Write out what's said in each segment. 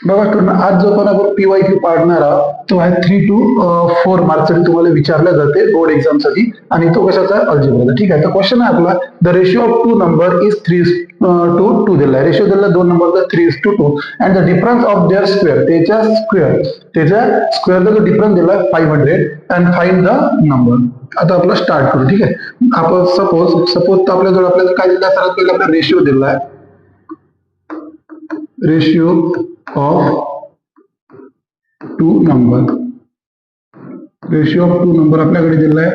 बघा स्टुडंट, आज जो पण आपण PYQ पाडणार आहोत तो आहे 3 to 4 मार्क्ससाठी तुम्हाला विचारला जाते बोर्ड एक्झाम साठी, आणि तो कशाचा अल्जेब्राचा. ठीक आहे, तर क्वेश्चन आहे आपला, the ratio of two number is 3:2 दिला आहे. रेशिओ दिला दोन नंबरचा 3:2 and the difference of their square, त्याच्या स्क्वेअरचा जो डिफरन्स दिला 500 अँड फाइंड द नंबर. आता आपला स्टार्ट करू. ठीक आहे, आपण सपोज आपल्याजवळ आपल्याला काय दिलं, सर्वात पहिला आपला रेशिओ दिला आहे. Ratio of two number, ratio of two number आपल्याकडे दिला आहे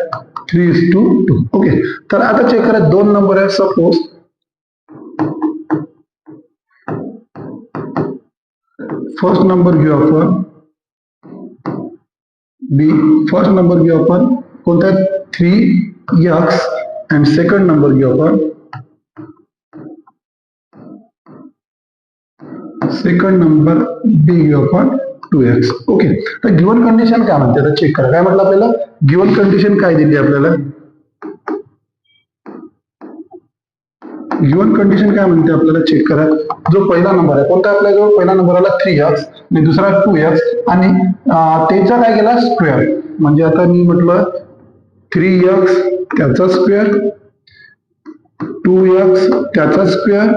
3:2. ओके, तर आता चेक करा, दोन नंबर आहे. सपोज फर्स्ट नंबर घेऊ आपण बी, फर्स्ट नंबर घेऊ आपण कोणता 3x अँड सेकंड नंबर घेऊ आपण सेकंड नंबर बी घेऊ आपण 2x. ओके, तर गिवन कंडिशन काय म्हणते, आता चेक करा. काय म्हटलं आपल्याला, गिवन कंडिशन काय दिली आपल्याला, गिवन कंडिशन काय म्हणते आपल्याला चेक करा. जो पहिला नंबर आहे कोणता, आपल्याजवळ पहिला नंबर आला 3x आणि दुसरा 2x आणि त्याचा काय केला स्क्वेअर. म्हणजे आता मी म्हटलं 3x त्याचा स्क्वेअर, 2x त्याचा स्क्वेअर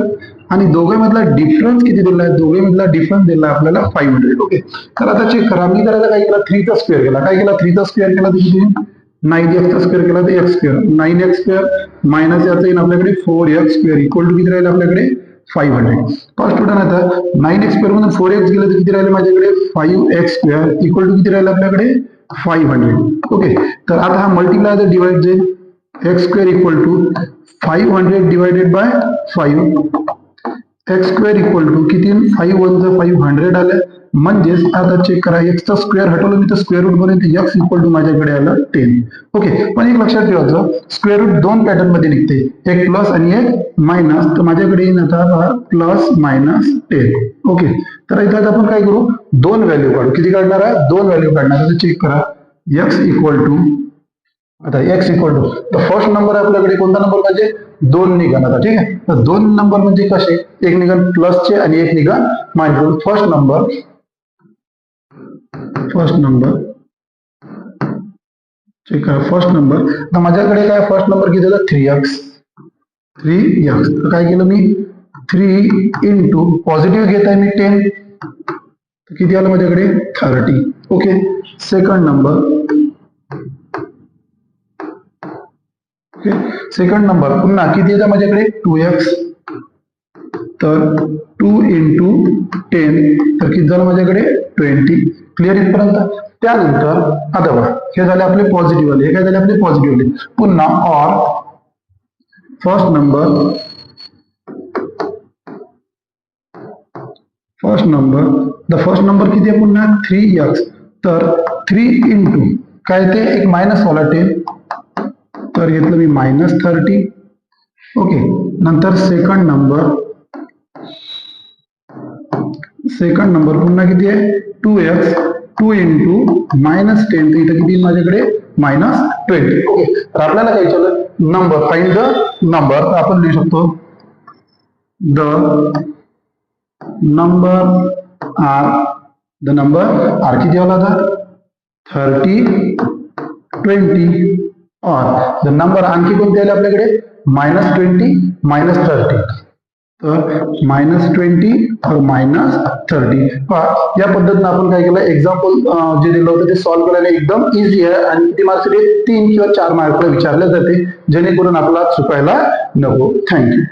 आणि दोघांमधला डिफरन्स किती दिला आहे, दोघांमधला डिफरन्स दिला आपल्याला 500. ओके, तर आता चेक करा. मी करायला काय केला, 3 चा स्क्वेअर केला. काय केला, 3 चा स्क्वेअर केला तर किती, 9x चा स्क्वेअर केला तर x square, 9x square minus याचा येईल आपल्याकडे 4x स्क्वेअर इक्वल टू किती राहील आपल्याकडे 500. फर्स्ट स्टुडंट, आता 9x स्क्वेअर मधून 4x गेलं तर किती राहिले माझ्याकडे 5x स्क्वेअर इक्वल टू किती राहील आपल्याकडे 500. ओके, तर आता हा मल्टिप्लाय तर डिवाइड जाईल, x square equal to 500 divided by 5, x square equal to किती, 5 1 500 आलं. म्हणजेच आता चेक करा, x चा स्क्वेअर हटवलं मी तर स्क्वेअर रूट मध्ये x इक्वल टू माझ्याकडे आलं 10. ओके, पण एक लक्षात ठेवायचं, स्क्वेअर रूट दोन पॅटर्न मध्ये निघते, एक प्लस आणि एक मायनस. तर माझ्याकडे येईल आता प्लस मायनस 10. ओके, तर इथं आपण काय करू, दोन व्हॅल्यू काढू. किती काढणार आहे, दोन व्हॅल्यू काढणार आहे. चेक करा, x इक्वल टू, आता x इक्वल टू, तर फर्स्ट नंबर आपल्याकडे कोणता नंबर म्हणजे 2 निघाल. आता ठीक आहे, तर दोन नंबर म्हणजे कसे, एक निघाल प्लसचे आणि एक निघाल मायनस. फर्स्ट नंबर चेक करा, फर्स्ट नंबर. तर माझ्याकडे काय फर्स्ट नंबर किती झाला 3x. तर काय केलं मी 3 इंटू पॉझिटिव्ह घेत आहे मी 10, तर किती आलं माझ्याकडे 30. Okay, second number, second number पुन्हा किती येतं माझ्याकडे 2x, तर 2 इंटू 10 तर किती झालं माझ्याकडे 20. क्लिअर इथपर्यंत. त्यानंतर आता बघा, हे झाले आपले पॉझिटिव्ह वाले, हे काय झाले आपले पॉझिटिव्ह वाले. पुन्हा or first number the first number किती आहे पुन्हा 3x, तर 3 इंटू काय ते एक मायनस वाला 10, तर घेतलं मी मायनस 30. ओके, नंतर सेकंड नंबर पुन्हा किती आहे 2x, 2 इंटू मायनस 10, तर इथं किती माझ्याकडे मायनस 20. ओके, तर आपल्याला काय विचारलं, नंबर, फाइंड द नंबर. तर आपण लिहू शकतो द नंबर आर किती आला आता 30 20, और नंबर आणखी कोणते आले आपल्याकडे -20 -30, तर -20 और -30. या पद्धतीने आपण काय केलं, एक्झाम्पल जे दिलं होतं ते सॉल्व्ह करायला एकदम इझी आहे आणि किती मार्क्स 3 किंवा 4 मार्कला विचारले जाते, जेणेकरून आपला चुकायला नको. थँक्यू.